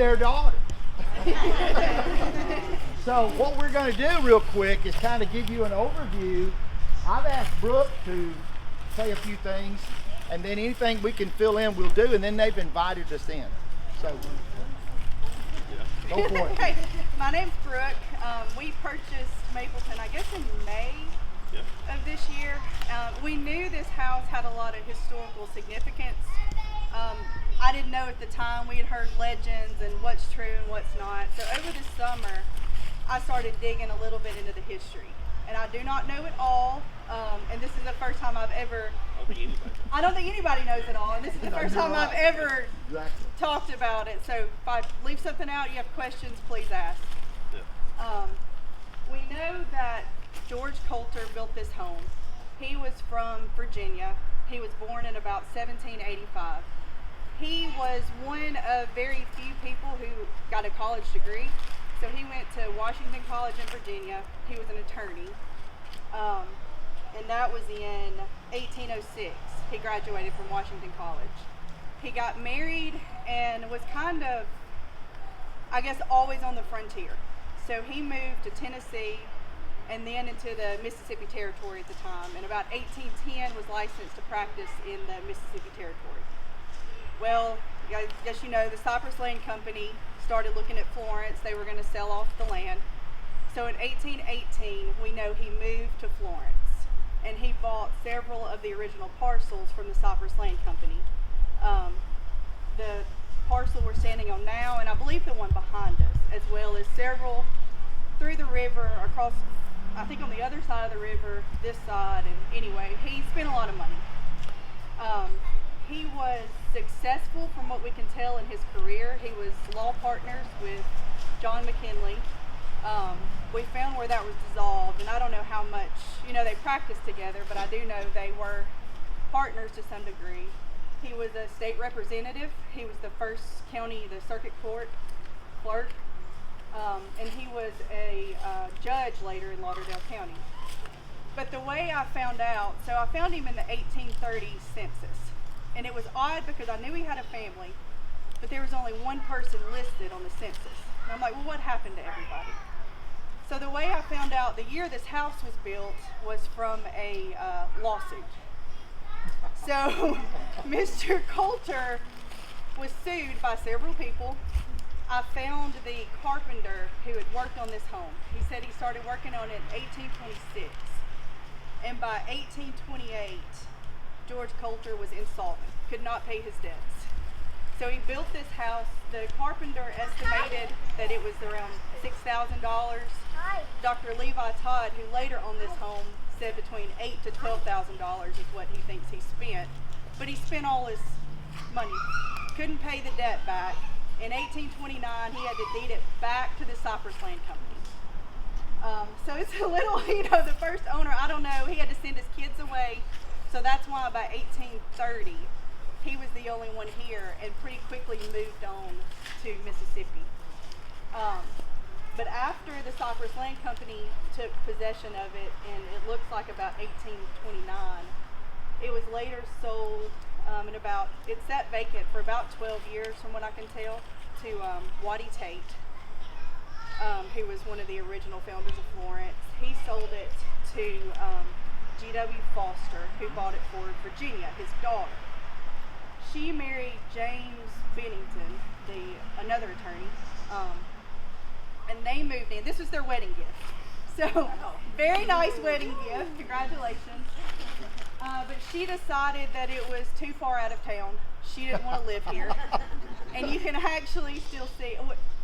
their daughters. So what we're going to do real quick is kind of give you an overview. I've asked Brooke to say a few things, and then anything we can fill in we'll do, and then they've invited us in. So go for it. Hey, my name's Brooke. We purchased Mapleton, I guess, in May of this year. We knew this house had a lot of historical significance. I didn't know at the time. We had heard legends and what's true and what's not. So over the summer, I started digging a little bit into the history. And I do not know it all. And this is the first time I've ever... I don't think anybody knows it all. And this is the first time I've ever talked about it. So if I leave something out, you have questions, please ask. We know that George Coulter built this home. He was from Virginia. He was born in about 1785. He was one of very few people who got a college degree. So he went to Washington College in Virginia. He was an attorney. And that was in 1806. He graduated from Washington College. He got married and was kind of, I guess, always on the frontier. So he moved to Tennessee and then into the Mississippi Territory at the time. And about 1810 was licensed to practice in the Mississippi Territory. Well, I guess you know, the Cypress Land Company started looking at Florence. They were going to sell off the land. So in 1818, we know he moved to Florence, and he bought several of the original parcels from the Cypress Land Company. The parcel we're standing on now, and I believe the one behind us, as well as several through the river, across, I think on the other side of the river, this side, and anyway, he spent a lot of money. He was successful from what we can tell in his career. He was law partners with John McKinley. We found where that was dissolved, and I don't know how much, they practiced together, but I do know they were partners to some degree. He was a state representative. He was the first county, the circuit court clerk, and he was a judge later in Lauderdale County. But the way I found out, so I found him in the 1830 census, and it was odd because I knew he had a family, but there was only one person listed on the census. And I'm like, well, what happened to everybody? So the way I found out the year this house was built was from a lawsuit. So Mr. Coulter was sued by several people. I found the carpenter who had worked on this home. He said he started working on it in 1826. And by 1828, George Coulter was insolvent, could not pay his debts. So he built this house. The carpenter estimated that it was around $6,000. Dr. Levi Todd, who later owned this home, said between $8,000 to $12,000 is what he thinks he spent. But he spent all his money, couldn't pay the debt back. In 1829, he had to deed it back to the Cypress Land Company. So it's a little, the first owner, I don't know, he had to send his kids away. So that's why by 1830, he was the only one here and pretty quickly moved on to Mississippi. But after the Cypress Land Company took possession of it, and it looks like about 1829, it was later sold it sat vacant for about 12 years from what I can tell, to Waddy Tate, who was one of the original founders of Florence. He sold it to G.W. Foster, who bought it for Virginia, his daughter. She married James Bennington, another attorney, and they moved in. This was their wedding gift. So, very nice wedding gift. Congratulations. But she decided that it was too far out of town. She didn't want to live here. And you can actually still see,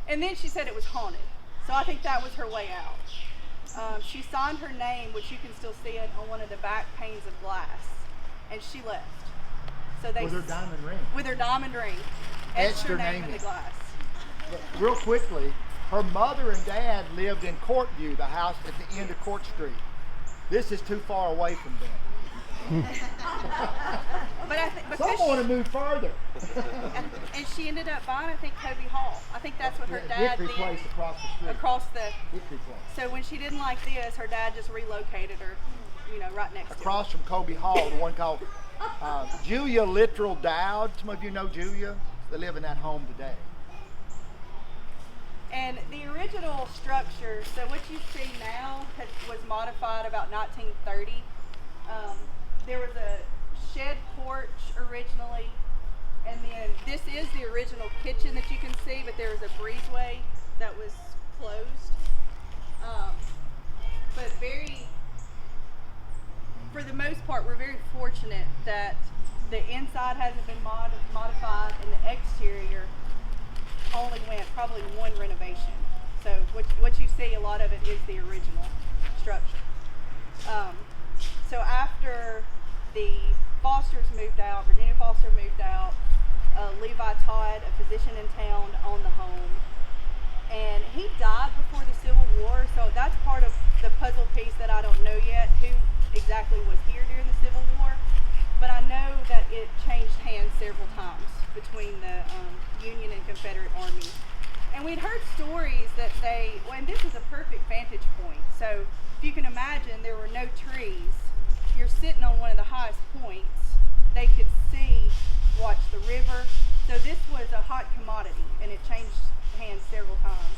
and then she said it was haunted. So I think that was her way out. She signed her name, which you can still see it on one of the back panes of glass, and she left. So they, with her diamond ring. With her diamond ring. Etched her name in the glass. But real quickly, her mother and dad lived in Courtview, the house at the end of Court Street. This is too far away from them. But some want to move further. And she ended up buying, I think, Kobe Hall. I think that's what her dad Hickory did. Place across the street. Across the Hickory Place. So when she didn't like this, her dad just relocated her, right next to her. Across from Kobe Hall, the one called Julia Littrell Dowd. Some of you know Julia. They live in that home today. And the original structure, so what you see now was modified about 1930. There was a shed porch originally, and then this is the original kitchen that you can see, but there was a breezeway that was closed. But for the most part, we're very fortunate that the inside hasn't been modified, and the exterior only went probably one renovation. So what you see, a lot of it is the original structure. So after the Fosters moved out, Virginia Foster moved out, Levi Todd, a physician in town, owned the home. And he died before the Civil War, so that's part of the puzzle piece that I don't know yet, who exactly was here during the Civil War. But I know that it changed hands several times between the Union and Confederate armies. And we'd heard stories that and this is a perfect vantage point. So if you can imagine, there were no trees. You're sitting on one of the highest points. They could watch the river. So this was a hot commodity, and it changed hands several times.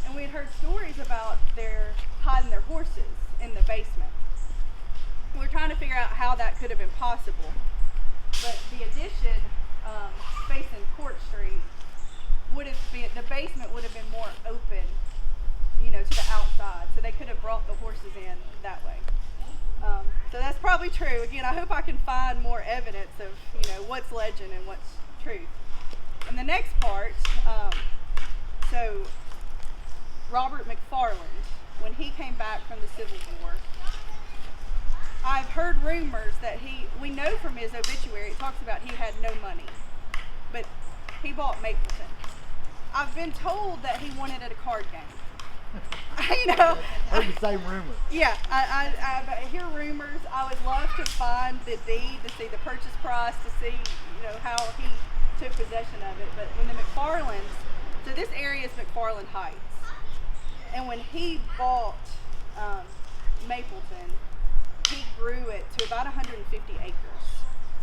And we had heard stories about their hiding their horses in the basement. We're trying to figure out how that could have been possible. But the addition, facing Court Street, the basement would have been more open, to the outside. So they could have brought the horses in that way. So that's probably true. Again, I hope I can find more evidence of, what's legend and what's truth. And the next part, so Robert McFarland, when he came back from the Civil War, I've heard rumors that we know from his obituary, it talks about he had no money, but he bought Mapleton. I've been told that he won it at a card game. Heard the same rumor. Yeah, I hear rumors. I would love to find the deed, to see the purchase price, to see, how he took possession of it. But when the McFarlands, so this area is McFarland Heights, and when he bought Mapleton, he grew it to about 150 acres.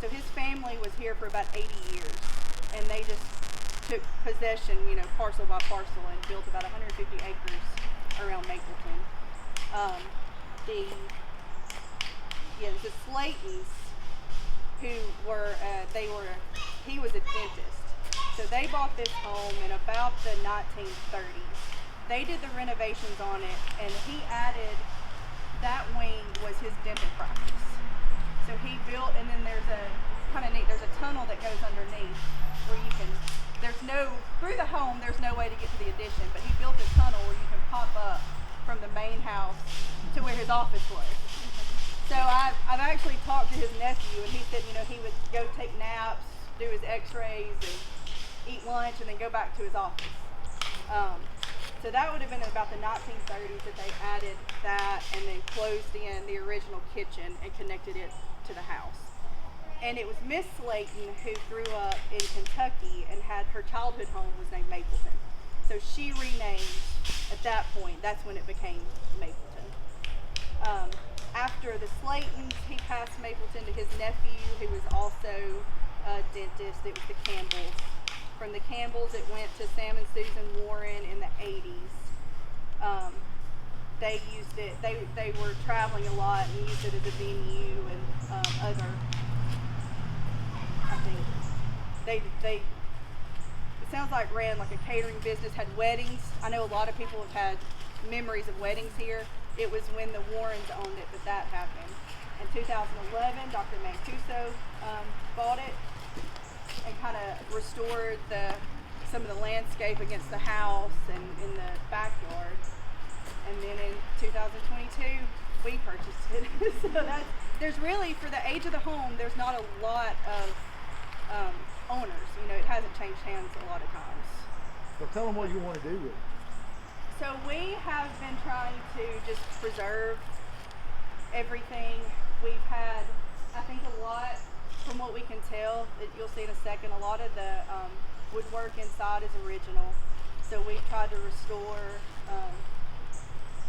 So his family was here for about 80 years, and they just took possession, parcel by parcel, and built about 150 acres around Mapleton. The Slaytons, he was a dentist. So they bought this home in about the 1930s. They did the renovations on it, and he added, that wing was his dental practice. So he built, and then there's a tunnel that goes underneath where through the home, there's no way to get to the addition, but he built a tunnel where you can pop up from the main house to where his office was. So I've actually talked to his nephew, and he said, he would go take naps, do his x-rays, and eat lunch, and then go back to his office. So that would have been about the 1930s that they added that, and then closed in the original kitchen and connected it to the house. And it was Miss Slayton who grew up in Kentucky, and had her childhood home was named Mapleton. So she renamed at that point. That's when it became Mapleton. After the Slaytons, he passed Mapleton to his nephew, who was also a dentist. It was the Campbells. From the Campbells, it went to Sam and Susan Warren in the 80s. They used it. They were traveling a lot and used it as a venue, and other. I think they. It sounds like ran like a catering business, had weddings. I know a lot of people have had memories of weddings here. It was when the Warrens owned it that happened. In 2011, Dr. Mancuso bought it and kind of restored some of the landscape against the house and in the backyard. And then in 2022, we purchased it. So there's really, for the age of the home, there's not a lot of owners. It hasn't changed hands a lot of times. So tell them what you want to do with it. So we have been trying to just preserve everything. We've had, I think, a lot, from what we can tell, you'll see in a second, a lot of the woodwork inside is original. So we've tried to restore,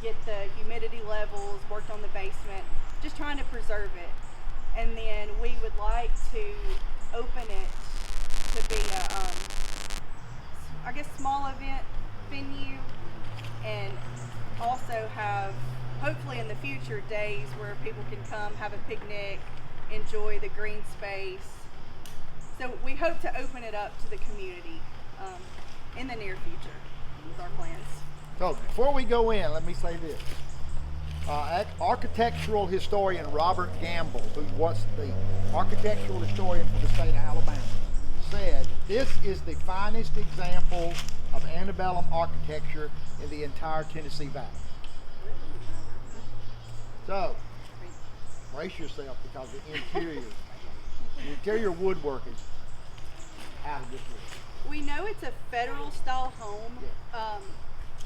get the humidity levels, worked on the basement, just trying to preserve it. And then we would like to open it to be a, small event venue, and also have, hopefully in the future, days where people can come have a picnic, enjoy the green space. So we hope to open it up to the community in the near future with our plans. So before we go in, let me say this. Architectural historian Robert Gamble, who was the architectural historian for the state of Alabama, said this is the finest example of antebellum architecture in the entire Tennessee Valley. So, brace yourself because the interior woodwork is out of this world. We know it's a federal style home. Yeah.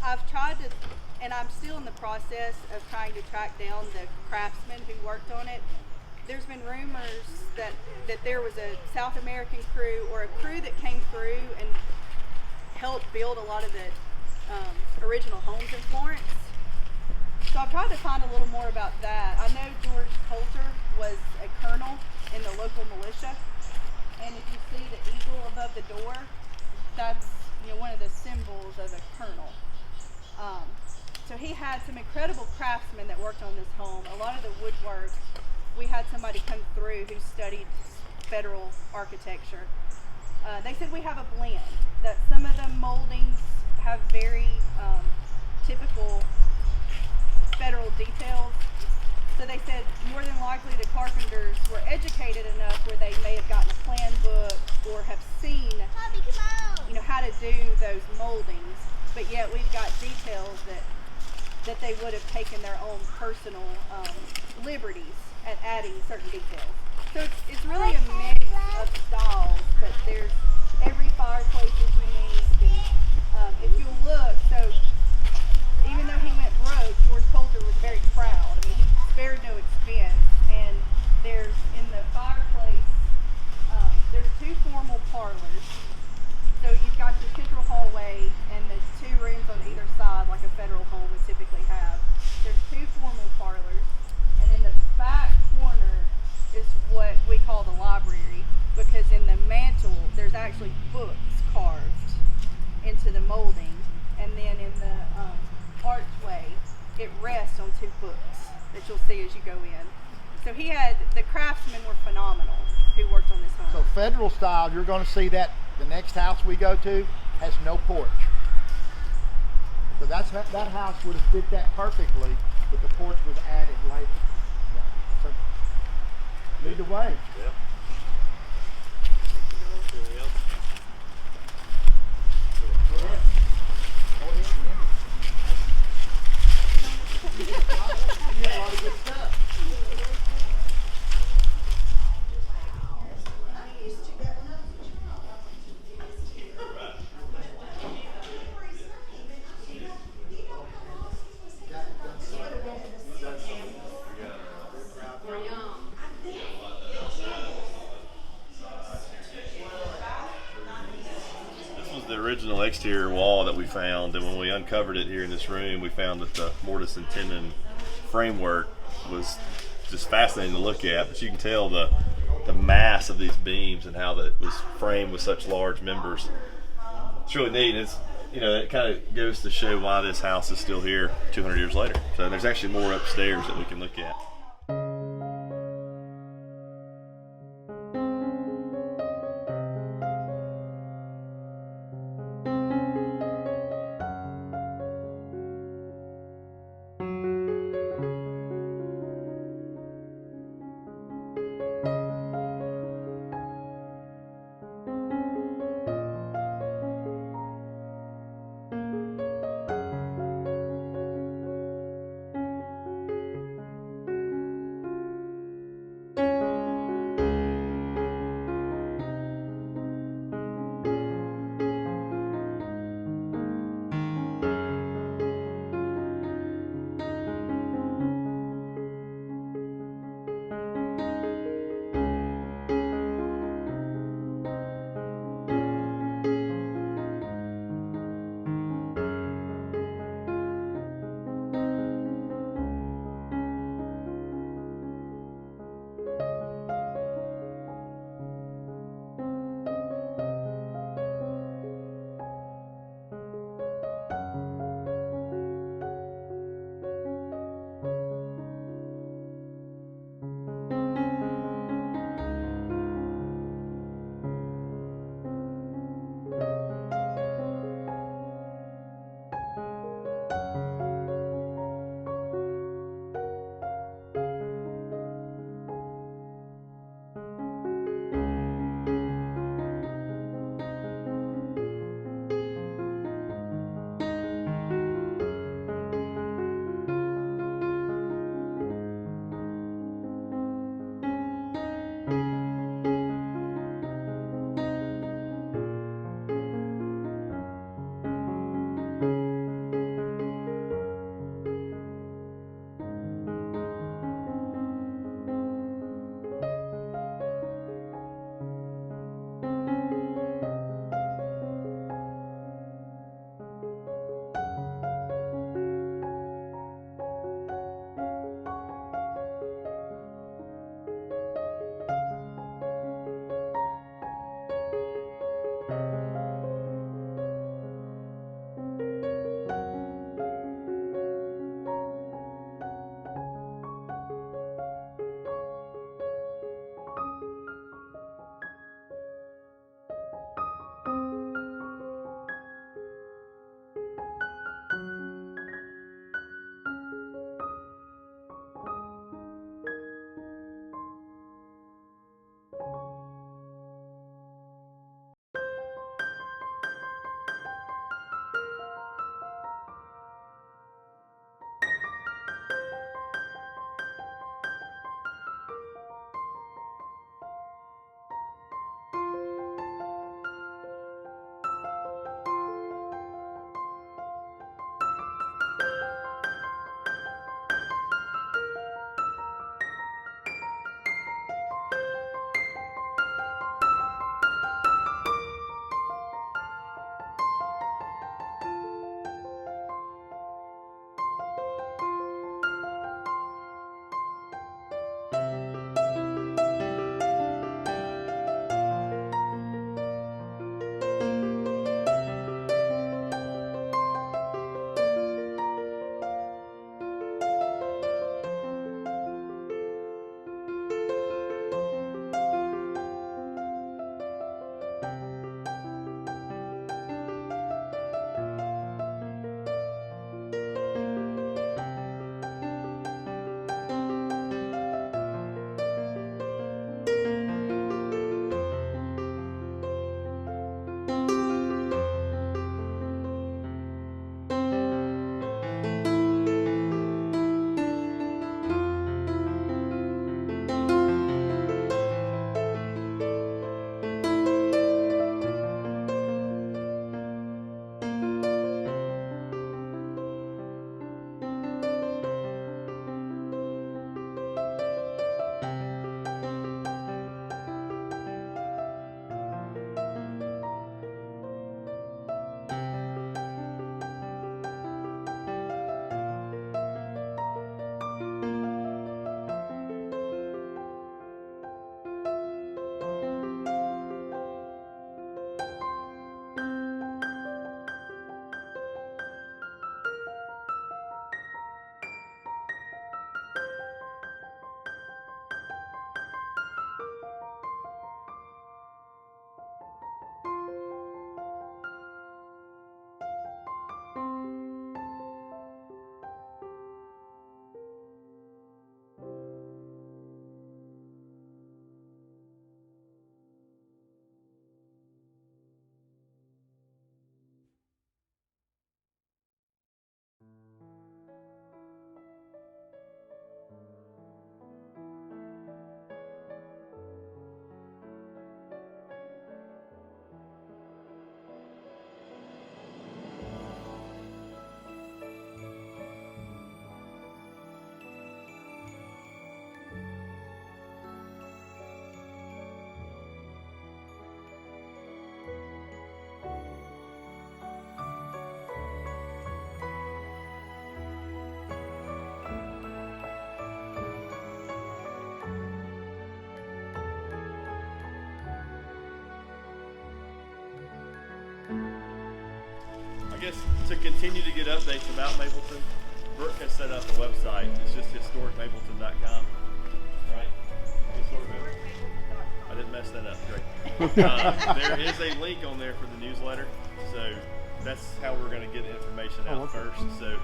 I've tried to, and I'm still in the process of trying to track down the craftsmen who worked on it. There's been rumors that there was a South American crew or a crew that came through and helped build a lot of the original homes in Florence. So I've tried to find a little more about that. I know George Coulter was a colonel in the local militia, and if you see the eagle above the door, that's one of the symbols of a colonel. So he had some incredible craftsmen that worked on this home. A lot of the woodwork, we had somebody come through who studied federal architecture. They said we have a blend, that some of the moldings have very typical federal details. So they said more than likely the carpenters were educated enough where they may have gotten a plan book or have seen how to do those moldings, but yet we've got details that they would have taken their own personal liberties at adding certain details. So it's really a mix of styles, but there's every fireplace is unique, and if you look, so even though he went broke, George Coulter was very proud. I mean, he spared no expense, and there's in the fireplace, there's two formal parlors. So you've got your central hallway and the two rooms on either side, like a federal home would typically have. There's two formal parlors, and in the back corner is what we call the library, because in the mantle there's actually books carved into the molding, and then in the archway it rests on two books that you'll see as you go in. So the craftsmen were phenomenal who worked on this home. So federal style, you're going to see that the next house we go to has no porch. So that house would have fit that perfectly, but the porch was added later. Yeah. So lead the way. Yep. Go ahead. You got a lot of good stuff. The original exterior wall that we found, and when we uncovered it here in this room, we found that the mortise and tenon framework was just fascinating to look at. But you can tell the mass of these beams and how that was framed with such large members. It's really neat. It's it kind of goes to show why this house is still here 200 years later. So there's actually more upstairs that we can look at. I guess to continue to get updates about Mapleton, Brooke has set up a website. It's just historicmapleton.com, right? I didn't mess that up. Great. There is a link on there for the newsletter, so that's how we're going to get information out first. So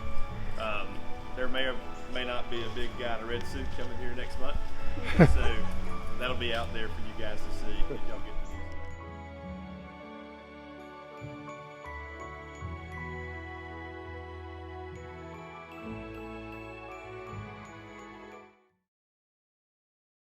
there may or may not be a big guy in a red suit coming here next month, so that'll be out there for you guys to see if y'all get